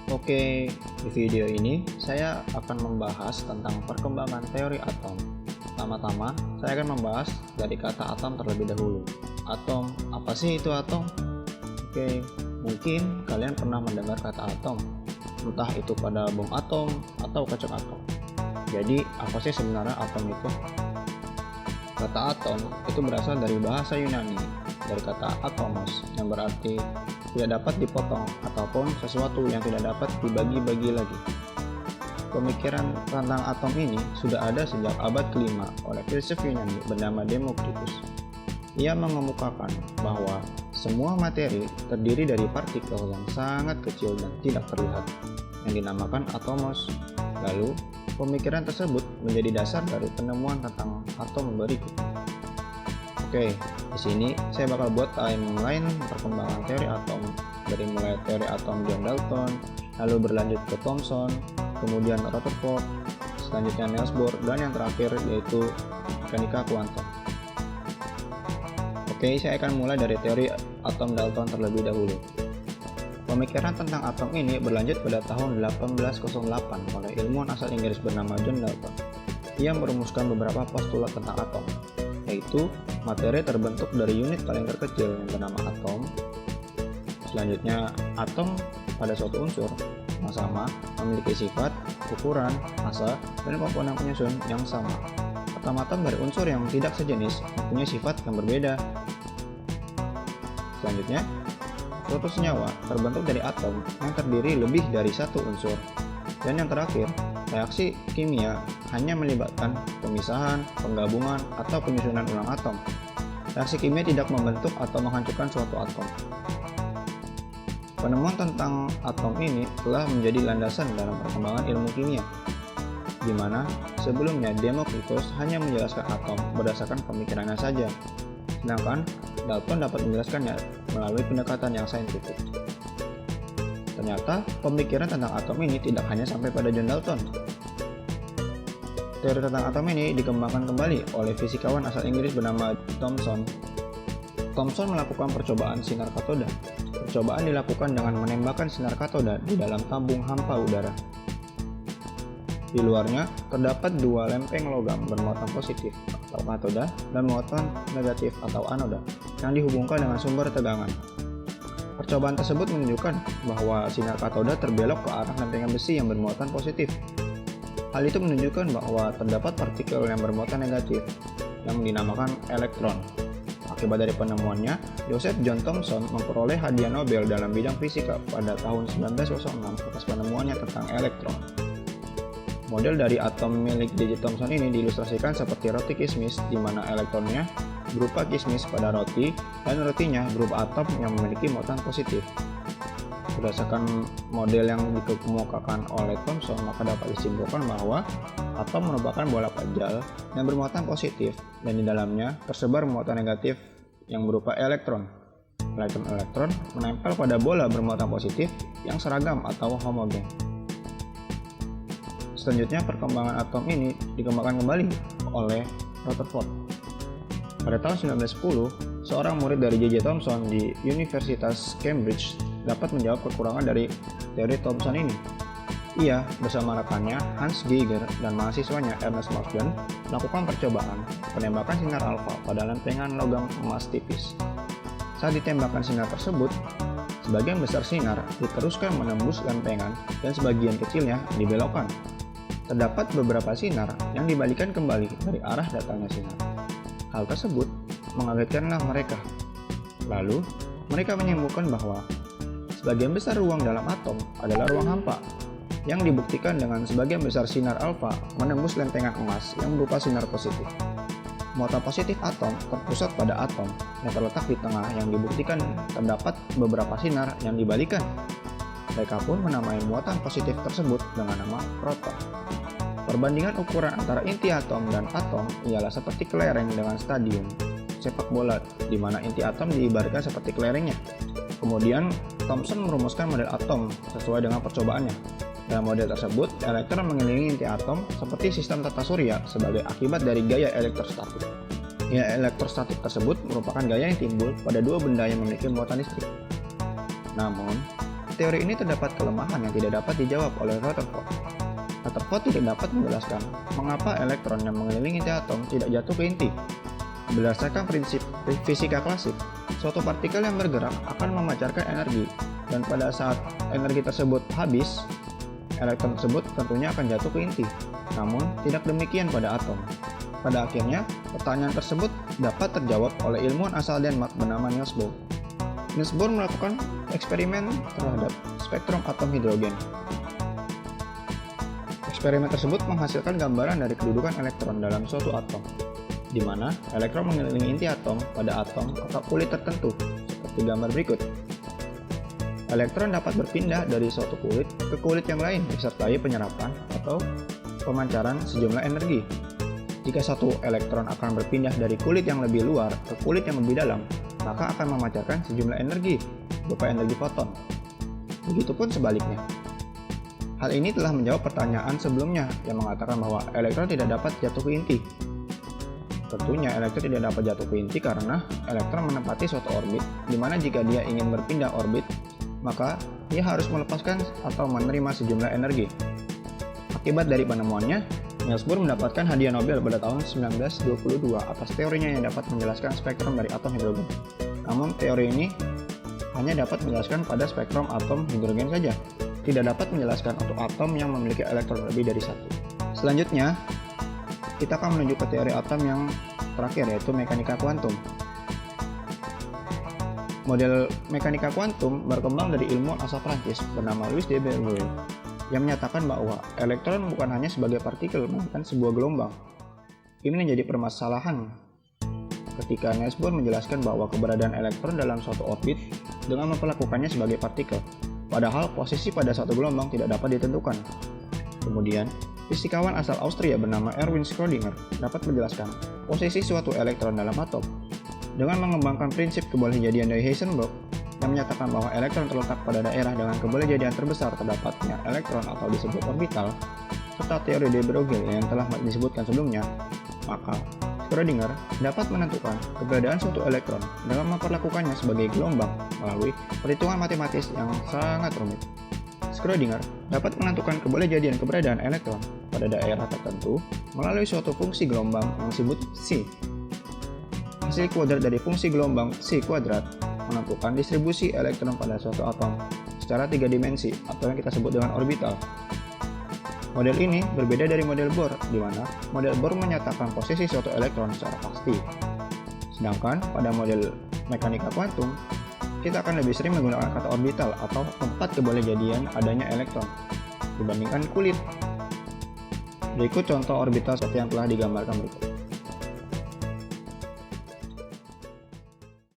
Oke, di video ini saya akan membahas tentang perkembangan teori atom. Pertama-tama, saya akan membahas dari kata atom terlebih dahulu. Atom, apa sih itu atom? Oke, mungkin kalian pernah mendengar kata atom, entah itu pada bom atom atau kacang atom. Jadi, apa sih sebenarnya atom itu? Kata atom itu berasal dari bahasa Yunani, dari kata atomos, yang berarti tidak dapat dipotong ataupun sesuatu yang tidak dapat dibagi-bagi lagi. Pemikiran tentang atom ini sudah ada sejak abad ke-5 oleh filsuf Yunani bernama Demokritus. Ia mengemukakan bahwa semua materi terdiri dari partikel yang sangat kecil dan tidak terlihat, yang dinamakan atomos. Lalu, pemikiran tersebut menjadi dasar dari penemuan tentang atom berikut. Oke, di sini saya bakal buat timeline perkembangan teori atom, dari mulai teori atom John Dalton, lalu berlanjut ke Thomson, kemudian Rutherford, selanjutnya Niels Bohr, dan yang terakhir yaitu mekanika kuantum. Oke, saya akan mulai dari teori atom Dalton terlebih dahulu. Pemikiran tentang atom ini berlanjut pada tahun 1808 oleh ilmuwan asal Inggris bernama John Dalton. Ia merumuskan beberapa postulat tentang atom, yaitu materi terbentuk dari unit paling terkecil yang bernama atom. Selanjutnya, atom pada suatu unsur yang sama memiliki sifat, ukuran, massa, dan komponen penyusun yang sama. Atom-atom dari unsur yang tidak sejenis mempunyai sifat yang berbeda. Selanjutnya, suatu senyawa terbentuk dari atom yang terdiri lebih dari satu unsur. Dan yang terakhir, reaksi kimia hanya melibatkan pemisahan, penggabungan, atau penyusunan ulang atom. Reaksi kimia tidak membentuk atau menghancurkan suatu atom. Penemuan tentang atom ini telah menjadi landasan dalam perkembangan ilmu kimia, di mana sebelumnya Demokritus hanya menjelaskan atom berdasarkan pemikirannya saja, sedangkan Dalton dapat menjelaskannya melalui pendekatan yang saintifik. Ternyata, pemikiran tentang atom ini tidak hanya sampai pada John Dalton. Teori tentang atom ini dikembangkan kembali oleh fisikawan asal Inggris bernama Thomson. Thomson melakukan percobaan sinar katoda. Percobaan dilakukan dengan menembakkan sinar katoda di dalam tabung hampa udara. Di luarnya terdapat dua lempeng logam bermuatan positif atau katoda dan muatan negatif atau anoda yang dihubungkan dengan sumber tegangan. Percobaan tersebut menunjukkan bahwa sinar katoda terbelok ke arah lempengan besi yang bermuatan positif. Hal itu menunjukkan bahwa terdapat partikel yang bermuatan negatif yang dinamakan elektron. Akibat dari penemuannya, Joseph John Thomson memperoleh hadiah Nobel dalam bidang fisika pada tahun 1906 atas penemuannya tentang elektron. Model dari atom milik J.J. Thomson ini diilustrasikan seperti roti kismis, di mana elektronnya berupa kismis pada roti dan rotinya berupa atom yang memiliki muatan positif. Berdasarkan model yang dikemukakan oleh Thomson, maka dapat disimpulkan bahwa atom merupakan bola pajal yang bermuatan positif dan di dalamnya tersebar muatan negatif yang berupa elektron. Elektron-elektron menempel pada bola bermuatan positif yang seragam atau homogen. Selanjutnya, perkembangan atom ini dikembangkan kembali oleh Rutherford. Pada tahun 1910, seorang murid dari J.J. Thomson di Universitas Cambridge dapat menjawab kekurangan dari teori Thomson ini. Ia bersama rekannya Hans Geiger dan mahasiswanya Ernest Marsden melakukan percobaan penembakan sinar alfa pada lempengan logam emas tipis. Saat ditembakkan sinar tersebut, sebagian besar sinar diteruskan menembus lempengan dan sebagian kecilnya dibelokkan. Terdapat beberapa sinar yang dibalikan kembali dari arah datangnya sinar. Hal tersebut mengagetkanlah mereka. Lalu, mereka menyimpulkan bahwa sebagian besar ruang dalam atom adalah ruang hampa, yang dibuktikan dengan sebagian besar sinar alfa menembus lempengan emas yang berupa sinar positif. Muatan positif atom terpusat pada atom yang terletak di tengah yang dibuktikan terdapat beberapa sinar yang dibalikan. Mereka pun menamai muatan positif tersebut dengan nama proton. Perbandingan ukuran antara inti atom dan atom ialah seperti kelereng dengan stadion sepak bola, di mana inti atom diibaratkan seperti kelerengnya. Kemudian, Thomson merumuskan model atom sesuai dengan percobaannya. Dalam model tersebut, elektron mengelilingi inti atom seperti sistem tata surya sebagai akibat dari gaya elektrostatik. Gaya elektrostatik tersebut merupakan gaya yang timbul pada dua benda yang memiliki muatan listrik. Namun, teori ini terdapat kelemahan yang tidak dapat dijawab oleh Rutherford. Rutherford tidak dapat menjelaskan mengapa elektron yang mengelilingi inti atom tidak jatuh ke inti. Berdasarkan prinsip fisika klasik, suatu partikel yang bergerak akan memancarkan energi, dan pada saat energi tersebut habis, elektron tersebut tentunya akan jatuh ke inti. Namun, tidak demikian pada atom. Pada akhirnya, pertanyaan tersebut dapat terjawab oleh ilmuwan asal Denmark bernama Niels Bohr. Niels Bohr melakukan eksperimen terhadap spektrum atom hidrogen. Eksperimen tersebut menghasilkan gambaran dari kedudukan elektron dalam suatu atom, di mana elektron mengelilingi inti atom pada atom atau kulit tertentu, seperti gambar berikut. Elektron dapat berpindah dari suatu kulit ke kulit yang lain disertai penyerapan atau pemancaran sejumlah energi. Jika satu elektron akan berpindah dari kulit yang lebih luar ke kulit yang lebih dalam, maka akan memancarkan sejumlah energi, berupa energi foton. Begitupun sebaliknya. Hal ini telah menjawab pertanyaan sebelumnya yang mengatakan bahwa elektron tidak dapat jatuh ke inti. Tentunya elektron tidak dapat jatuh ke inti karena elektron menempati suatu orbit, di mana jika dia ingin berpindah orbit, maka dia harus melepaskan atau menerima sejumlah energi. Akibat dari penemuannya, Niels Bohr mendapatkan hadiah Nobel pada tahun 1922 atas teorinya yang dapat menjelaskan spektrum dari atom hidrogen. Namun teori ini hanya dapat menjelaskan pada spektrum atom hidrogen saja, tidak dapat menjelaskan untuk atom yang memiliki elektron lebih dari satu. Selanjutnya, kita akan menuju ke teori atom yang terakhir, yaitu mekanika kuantum. Model mekanika kuantum berkembang dari ilmuwan asal Prancis bernama Louis de Broglie, yang menyatakan bahwa elektron bukan hanya sebagai partikel, melainkan sebuah gelombang. Ini menjadi permasalahan ketika Niels Bohr menjelaskan bahwa keberadaan elektron dalam suatu orbit dengan memperlakukannya sebagai partikel, padahal posisi pada suatu gelombang tidak dapat ditentukan. Kemudian, fisikawan asal Austria bernama Erwin Schrödinger dapat menjelaskan posisi suatu elektron dalam atom. Dengan mengembangkan prinsip kebolehjadian dari Heisenberg, yang menyatakan bahwa elektron terletak pada daerah dengan kebolehjadian terbesar terdapatnya elektron atau disebut orbital, serta teori de Broglie yang telah disebutkan sebelumnya, maka Schrödinger dapat menentukan keberadaan suatu elektron dengan memperlakukannya sebagai gelombang melalui perhitungan matematis yang sangat rumit. Schrödinger dapat menentukan kebolehjadian keberadaan elektron pada daerah tertentu melalui suatu fungsi gelombang yang disebut C. Hasil kuadrat dari fungsi gelombang C kuadrat menentukan distribusi elektron pada suatu atom secara 3 dimensi atau yang kita sebut dengan orbital. Model ini berbeda dari model Bohr, di mana model Bohr menyatakan posisi suatu elektron secara pasti. Sedangkan pada model mekanika kuantum, kita akan lebih sering menggunakan kata orbital atau tempat kebolehjadian adanya elektron dibandingkan kulit. Berikut contoh orbital seperti yang telah digambarkan berikut.